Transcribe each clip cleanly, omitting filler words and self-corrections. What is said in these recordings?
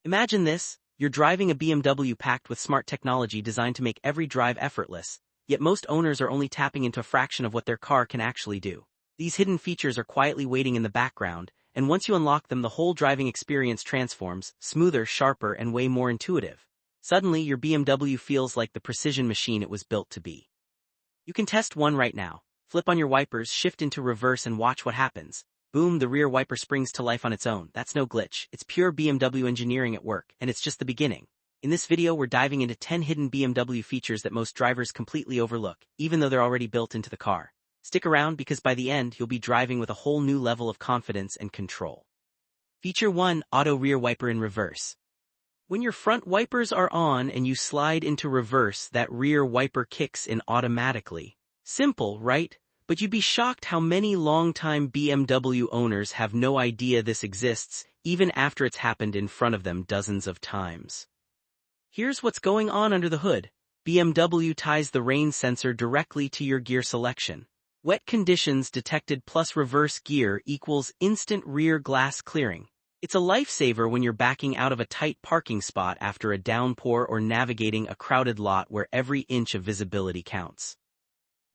Imagine this, you're driving a BMW packed with smart technology designed to make every drive effortless, yet most owners are only tapping into a fraction of what their car can actually do. These hidden features are quietly waiting in the background, and once you unlock them, the whole driving experience transforms, smoother, sharper, and way more intuitive. Suddenly, your BMW feels like the precision machine it was built to be. You can test one right now. Flip on your wipers, shift into reverse, and watch what happens. Boom, the rear wiper springs to life on its own. That's no glitch. It's pure BMW engineering at work, and it's just the beginning. In this video, we're diving into 10 hidden BMW features that most drivers completely overlook, even though they're already built into the car. Stick around because by the end, you'll be driving with a whole new level of confidence and control. Feature 1. Auto Rear Wiper in Reverse. When your front wipers are on and you slide into reverse, that rear wiper kicks in automatically. Simple, right? But you'd be shocked how many longtime BMW owners have no idea this exists, even after it's happened in front of them dozens of times. Here's what's going on under the hood. BMW ties the rain sensor directly to your gear selection. Wet conditions detected plus reverse gear equals instant rear glass clearing. It's a lifesaver when you're backing out of a tight parking spot after a downpour or navigating a crowded lot where every inch of visibility counts.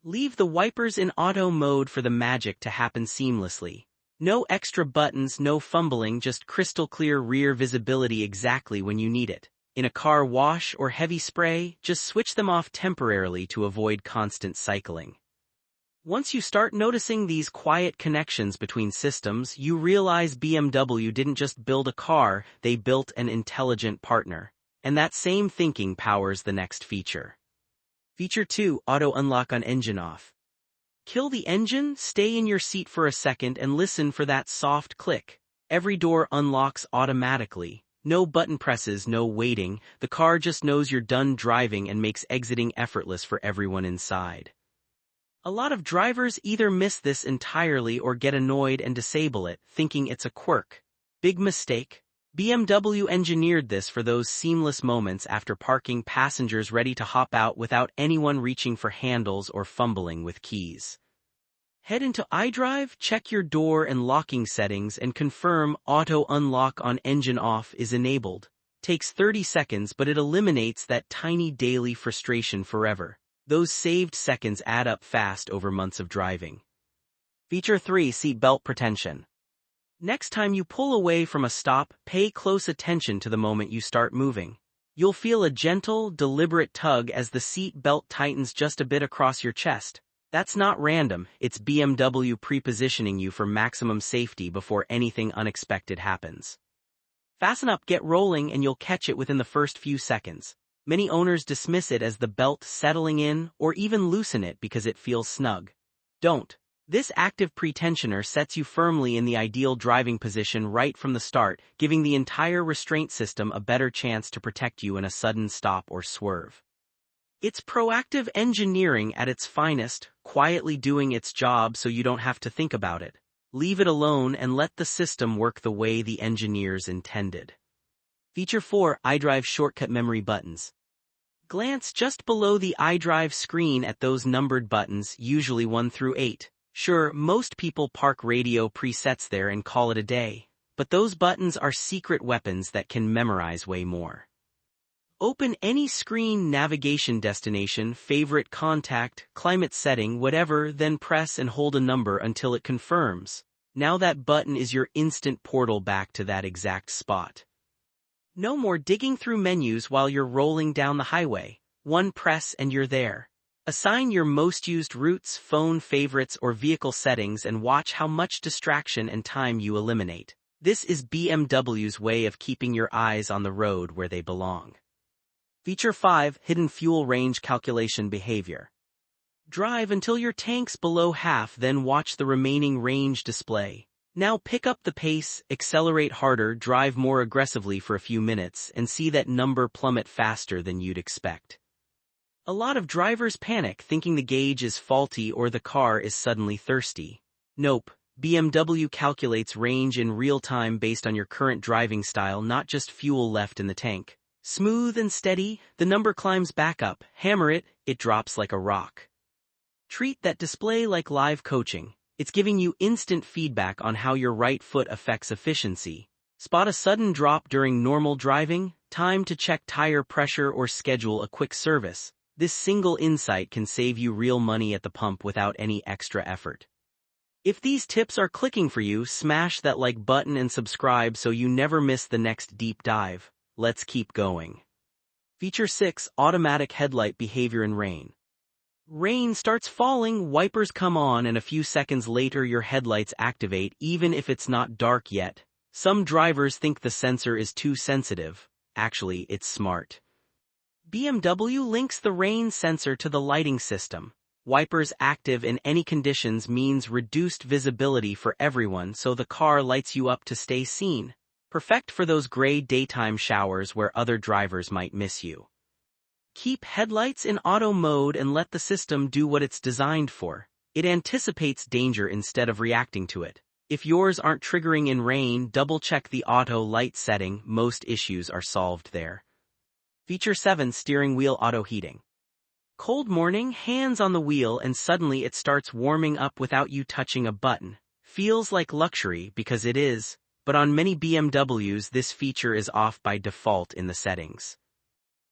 Leave the wipers in auto mode for the magic to happen seamlessly. No extra buttons, no fumbling, just crystal clear rear visibility exactly when you need it. In a car wash or heavy spray, just switch them off temporarily to avoid constant cycling. Once you start noticing these quiet connections between systems, you realize BMW didn't just build a car, they built an intelligent partner. And that same thinking powers the next feature. Feature 2. Auto Unlock on Engine Off. Kill the engine, stay in your seat for a second and listen for that soft click. Every door unlocks automatically. No button presses, no waiting. The car just knows you're done driving and makes exiting effortless for everyone inside. A lot of drivers either miss this entirely or get annoyed and disable it, thinking it's a quirk. Big mistake. BMW engineered this for those seamless moments after parking, passengers ready to hop out without anyone reaching for handles or fumbling with keys. Head into iDrive, check your door and locking settings and confirm Auto Unlock on Engine Off is enabled. Takes 30 seconds, but it eliminates that tiny daily frustration forever. Those saved seconds add up fast over months of driving. Feature 3. Seat Belt Pretension. Next time you pull away from a stop, pay close attention to the moment you start moving. You'll feel a gentle, deliberate tug as the seat belt tightens just a bit across your chest. That's not random, it's BMW pre-positioning you for maximum safety before anything unexpected happens. Fasten up, get rolling, and you'll catch it within the first few seconds. Many owners dismiss it as the belt settling in or even loosen it because it feels snug. Don't. This active pretensioner sets you firmly in the ideal driving position right from the start, giving the entire restraint system a better chance to protect you in a sudden stop or swerve. It's proactive engineering at its finest, quietly doing its job so you don't have to think about it. Leave it alone and let the system work the way the engineers intended. Feature 4. iDrive Shortcut Memory Buttons. Glance just below the iDrive screen at those numbered buttons, usually 1 through 8. Sure, most people park radio presets there and call it a day, but those buttons are secret weapons that can memorize way more. Open any screen, navigation destination, favorite contact, climate setting, whatever, then press and hold a number until it confirms. Now that button is your instant portal back to that exact spot. No more digging through menus while you're rolling down the highway. One press and you're there. Assign your most used routes, phone favorites, or vehicle settings and watch how much distraction and time you eliminate. This is BMW's way of keeping your eyes on the road where they belong. Feature 5. Hidden Fuel Range Calculation Behavior. Drive until your tank's below half, then watch the remaining range display. Now pick up the pace, accelerate harder, drive more aggressively for a few minutes, and see that number plummet faster than you'd expect. A lot of drivers panic thinking the gauge is faulty or the car is suddenly thirsty. Nope, BMW calculates range in real time based on your current driving style, not just fuel left in the tank. Smooth and steady, the number climbs back up. Hammer it, it drops like a rock. Treat that display like live coaching. It's giving you instant feedback on how your right foot affects efficiency. Spot a sudden drop during normal driving? Time to check tire pressure or schedule a quick service. This single insight can save you real money at the pump without any extra effort. If these tips are clicking for you, smash that like button and subscribe so you never miss the next deep dive. Let's keep going. Feature 6. Automatic headlight behavior in rain. Rain starts falling, wipers come on, and a few seconds later your headlights activate even if it's not dark yet. Some drivers think the sensor is too sensitive. Actually, it's smart. BMW links the rain sensor to the lighting system. Wipers active in any conditions means reduced visibility for everyone, so the car lights you up to stay seen. Perfect for those gray daytime showers where other drivers might miss you. Keep headlights in auto mode and let the system do what it's designed for. It anticipates danger instead of reacting to it. If yours aren't triggering in rain, double-check the auto light setting. Most issues are solved there. Feature 7. Steering wheel auto heating. Cold morning, hands on the wheel, and suddenly it starts warming up without you touching a button. Feels like luxury because it is, but on many BMWs this feature is off by default in the settings.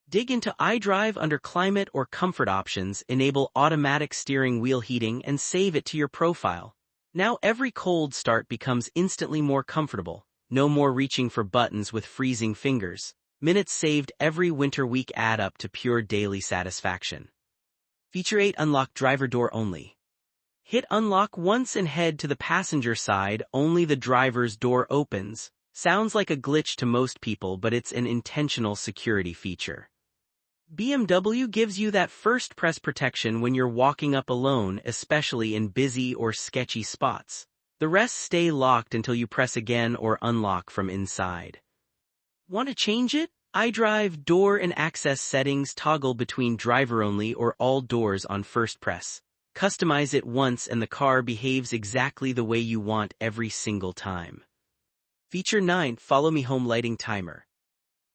Dig into iDrive under Climate or Comfort options, enable automatic steering wheel heating and save it to your profile. Now every cold start becomes instantly more comfortable. No more reaching for buttons with freezing fingers. Minutes saved every winter week add up to pure daily satisfaction. Feature 8. Unlock driver door only. Hit unlock once and head to the passenger side, only the driver's door opens. Sounds like a glitch to most people, but it's an intentional security feature. BMW gives you that first press protection when you're walking up alone, especially in busy or sketchy spots. The rest stay locked until you press again or unlock from inside. Want to change it? iDrive door and access settings toggle between driver-only or all doors on first press. Customize it once and the car behaves exactly the way you want every single time. Feature 9. Follow me home lighting timer.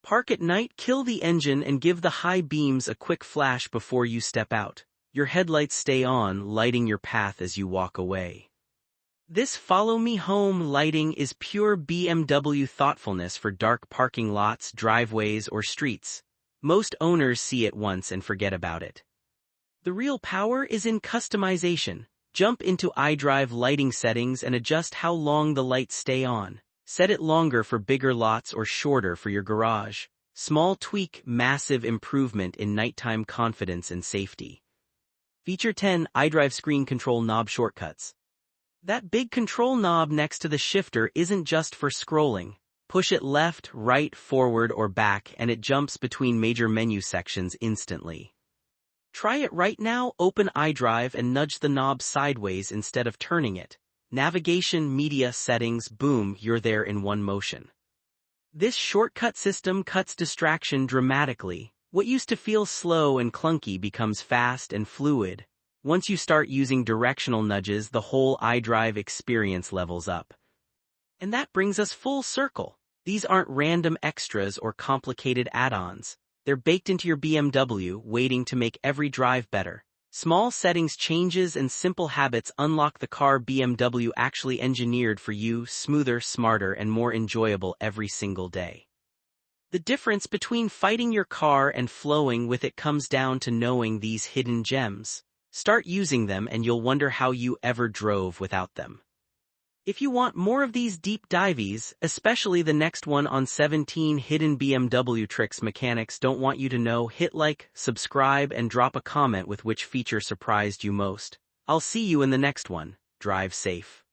Park at night, kill the engine and give the high beams a quick flash before you step out. Your headlights stay on, lighting your path as you walk away. This follow me home lighting is pure BMW thoughtfulness for dark parking lots, driveways, or streets. Most owners see it once and forget about it. The real power is in customization. Jump into iDrive lighting settings and adjust how long the lights stay on. Set it longer for bigger lots or shorter for your garage. Small tweak, massive improvement in nighttime confidence and safety. Feature 10. iDrive screen control knob shortcuts. That big control knob next to the shifter isn't just for scrolling. Push it left, right, forward, or back and it jumps between major menu sections instantly. Try it right now. Open iDrive and nudge the knob sideways instead of turning it. Navigation, media, settings, boom, you're there in one motion. This shortcut system cuts distraction dramatically. What used to feel slow and clunky becomes fast and fluid. Once you start using directional nudges, the whole iDrive experience levels up. And that brings us full circle. These aren't random extras or complicated add-ons. They're baked into your BMW, waiting to make every drive better. Small settings changes and simple habits unlock the car BMW actually engineered for you, smoother, smarter, and more enjoyable every single day. The difference between fighting your car and flowing with it comes down to knowing these hidden gems. Start using them and you'll wonder how you ever drove without them. If you want more of these deep dives, especially the next one on 17 hidden BMW tricks mechanics don't want you to know, hit like, subscribe, and drop a comment with which feature surprised you most. I'll see you in the next one. Drive safe.